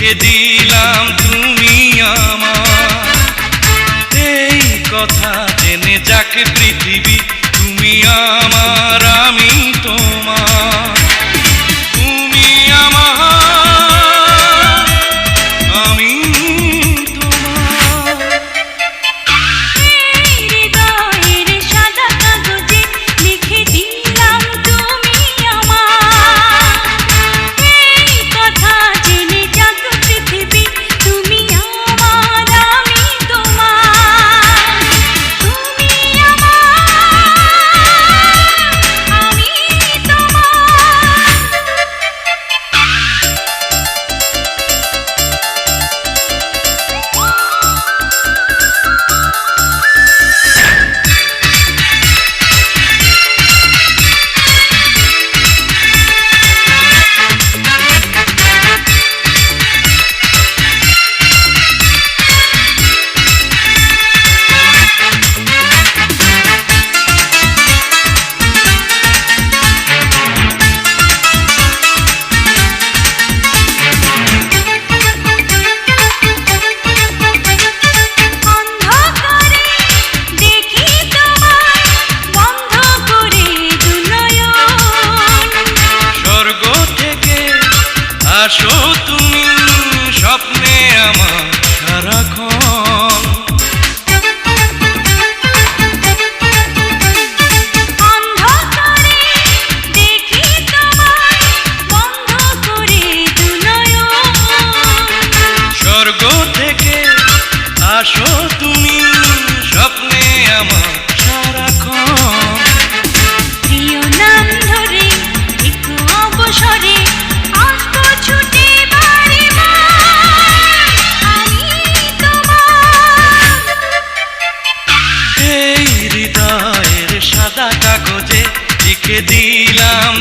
লিখে দিলাম তুমি আমার। এই কথা জেনে যাক পৃথিবী, তুমি আমার আমি তোমার। তুমি আমার আমি তোমার। হৃদয়ের সাদা কাগজে লিখে দিলাম তুমি আমার। এই কথা জেনে যাক পৃথিবী, তুমি আমার আমি তোমার। তুমি আমার আমি অন্ধকারে দেখি তোমায় বন্ধ করে দুনয়ন। স্বর্গ থেকে আসো তুমি স্বপ্নে আমার সারাক্ষণ। অন্ধকারে দেখি তোমায় বন্ধ করে দুনয়ন। স্বর্গ থেকে আসো তুমি স্বপ্নে আমার সারাক্ষণ। প্রিয় নাম ধরে একটু অবসরে আসবো ছুটে বাড়ি বাড়ি, আমি তোমার। এই হৃদয়ের সাদা কাগজে লিখে দিলাম